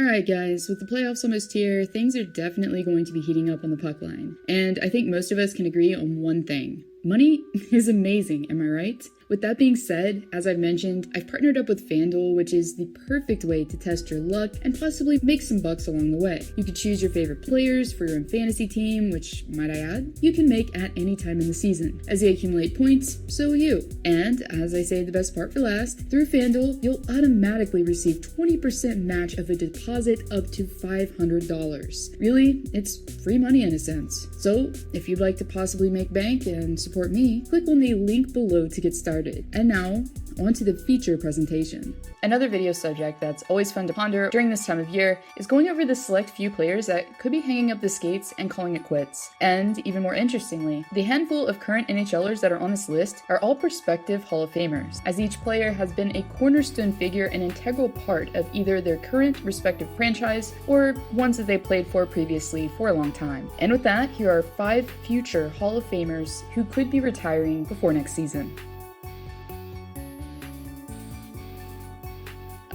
Alright guys, with the playoffs almost here, things are definitely going to be heating up on the puck line. And I think most of us can agree on one thing. Money is amazing, am I right? With that being said, as I've mentioned, I've partnered up with Fanduel, which is the perfect way to test your luck and possibly make some bucks along the way. You could choose your favorite players for your own fantasy team, which, might I add, you can make at any time in the season. As they accumulate points, so will you. And, as I say the best part for last, through Fanduel, you'll automatically receive 20% match of a deposit up to $500. Really, it's free money in a sense. So, if you'd like to possibly make bank and support me, click on the link below to get started. And now, on to the feature presentation. Another video subject that's always fun to ponder during this time of year is going over the select few players that could be hanging up the skates and calling it quits. And, even more interestingly, the handful of current NHLers that are on this list are all prospective Hall of Famers, as each player has been a cornerstone figure and integral part of either their current respective franchise or ones that they played for previously for a long time. And with that, here are 5 future Hall of Famers who could be retiring before next season.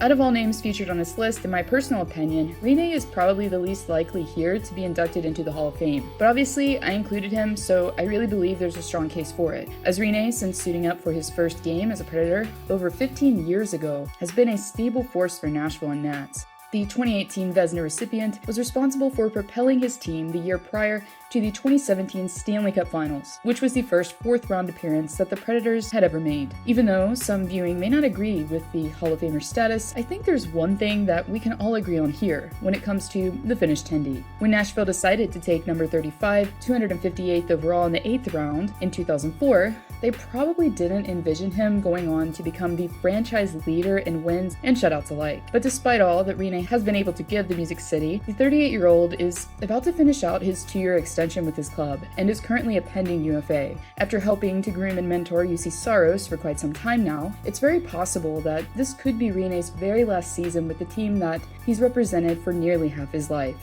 Out of all names featured on this list, in my personal opinion, Rinne is probably the least likely here to be inducted into the Hall of Fame. But obviously, I included him, so I really believe there's a strong case for it. As Rinne, since suiting up for his first game as a Predator over 15 years ago, has been a stable force for Nashville and Nats. The 2018 Vezina recipient was responsible for propelling his team the year prior to the 2017 Stanley Cup Finals, which was the first fourth-round appearance that the Predators had ever made. Even though some viewing may not agree with the Hall of Famer status, I think there's one thing that we can all agree on here when it comes to the Finnish Tendi. When Nashville decided to take number 35, 258th overall in the 8th round in 2004, they probably didn't envision him going on to become the franchise leader in wins and shutouts alike. But despite all that Rinne has been able to give the Music City, the 38-year-old is about to finish out his 2-year extension with his club and is currently a pending UFA. After helping to groom and mentor UC Saros for quite some time now, it's very possible that this could be Rinne's very last season with the team that he's represented for nearly half his life.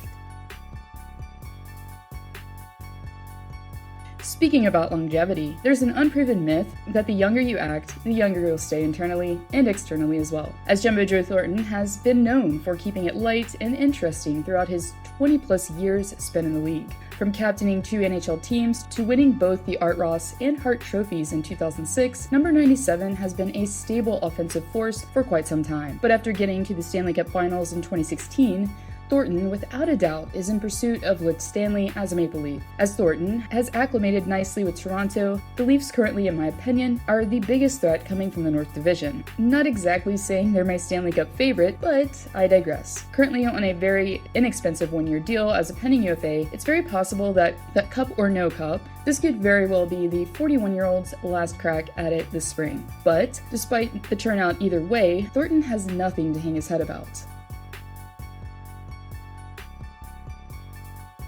Speaking about longevity, there's an unproven myth that the younger you act, the younger you'll stay internally and externally as well, as Jumbo Joe Thornton has been known for keeping it light and interesting throughout his 20-plus years spent in the league. From captaining 2 NHL teams to winning both the Art Ross and Hart trophies in 2006, number 97 has been a stable offensive force for quite some time. But after getting to the Stanley Cup Finals in 2016, Thornton, without a doubt, is in pursuit of Luke Stanley as a Maple Leaf. As Thornton has acclimated nicely with Toronto, the Leafs currently, in my opinion, are the biggest threat coming from the North Division. Not exactly saying they're my Stanley Cup favorite, but I digress. Currently on a very inexpensive 1-year deal as a pending UFA, it's very possible that cup or no cup, this could very well be the 41-year-old's last crack at it this spring. But, despite the turnout either way, Thornton has nothing to hang his head about.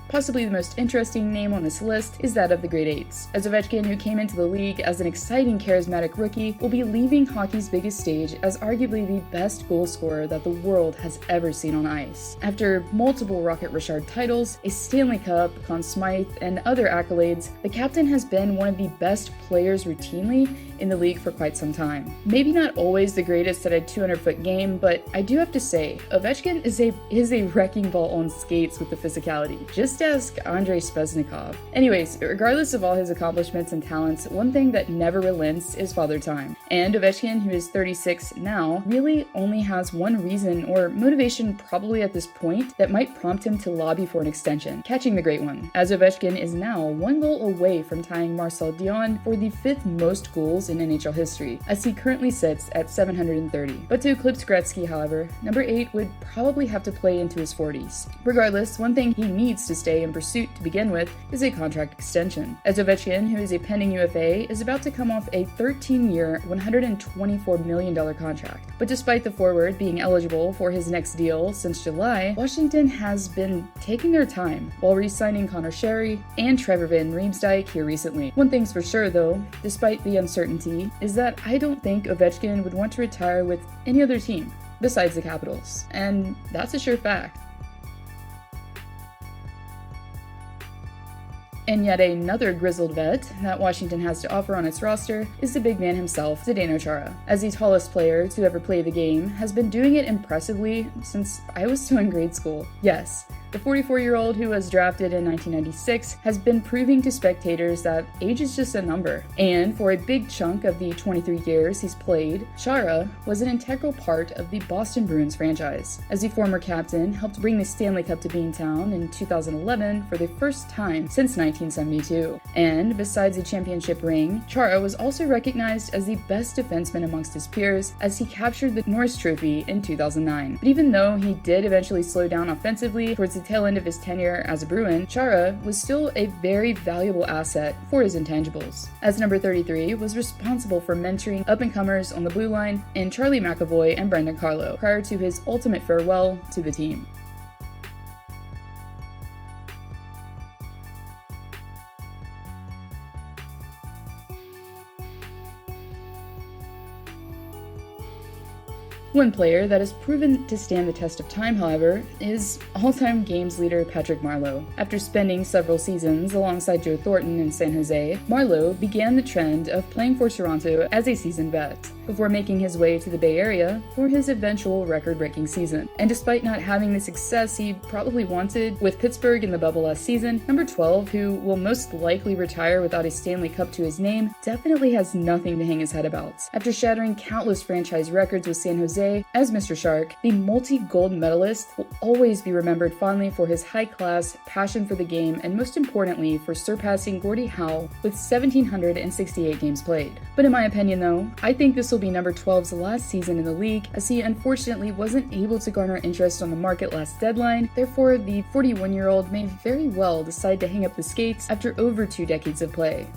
Possibly the most interesting name on this list is that of the Great Eights, as Ovechkin, who came into the league as an exciting, charismatic rookie, will be leaving hockey's biggest stage as arguably the best goal scorer that the world has ever seen on ice. After multiple Rocket Richard titles, a Stanley Cup, Conn Smythe, and other accolades, the captain has been one of the best players routinely in the league for quite some time. Maybe not always the greatest at a 200-foot game, but I do have to say, Ovechkin is a wrecking ball on skates with the physicality. Just ask Andrei Speznikov. Anyways, regardless of all his accomplishments and talents, one thing that never relents is Father Time. And Ovechkin, who is 36 now, really only has one reason or motivation probably at this point that might prompt him to lobby for an extension, catching the great one, as Ovechkin is now 1 goal away from tying Marcel Dion for the 5th most goals in NHL history, as he currently sits at 730. But to eclipse Gretzky, however, number 8 would probably have to play into his 40s. Regardless, one thing he needs to stay in pursuit to begin with is a contract extension, as Ovechkin, who is a pending UFA, is about to come off a 13-year, $124 million contract. But despite the forward being eligible for his next deal since July, Washington has been taking their time while re-signing Connor Sherry and Trevor Van Riemsdyk here recently. One thing's for sure though, despite the uncertainty, is that I don't think Ovechkin would want to retire with any other team besides the Capitals, and that's a sure fact. And yet another grizzled vet that Washington has to offer on its roster is the big man himself, Zdeno Chara. As the tallest player to ever play the game, has been doing it impressively since I was still in grade school. Yes, the 44-year-old who was drafted in 1996 has been proving to spectators that age is just a number. And for a big chunk of the 23 years he's played, Chara was an integral part of the Boston Bruins franchise. As the former captain, helped bring the Stanley Cup to Beantown in 2011 for the first time since 1972. And besides the championship ring, Chara was also recognized as the best defenseman amongst his peers as he captured the Norris Trophy in 2009. But even though he did eventually slow down offensively towards the tail end of his tenure as a Bruin, Chara was still a very valuable asset for his intangibles. As number 33, was responsible for mentoring up-and-comers on the blue line in Charlie McAvoy and Brendan Carlo prior to his ultimate farewell to the team. One player that has proven to stand the test of time, however, is all-time games leader Patrick Marleau. After spending several seasons alongside Joe Thornton in San Jose, Marleau began the trend of playing for Toronto as a seasoned vet, before making his way to the Bay Area for his eventual record-breaking season. And despite not having the success he probably wanted with Pittsburgh in the bubble last season, number 12, who will most likely retire without a Stanley Cup to his name, definitely has nothing to hang his head about. After shattering countless franchise records with San Jose, as Mr. Shark, the multi-gold medalist will always be remembered fondly for his high-class passion for the game and most importantly for surpassing Gordie Howe with 1,768 games played. But in my opinion though, I think this will be number 12's last season in the league as he unfortunately wasn't able to garner interest on the market last deadline. Therefore, the 41-year-old may very well decide to hang up the skates after over 2 decades of play.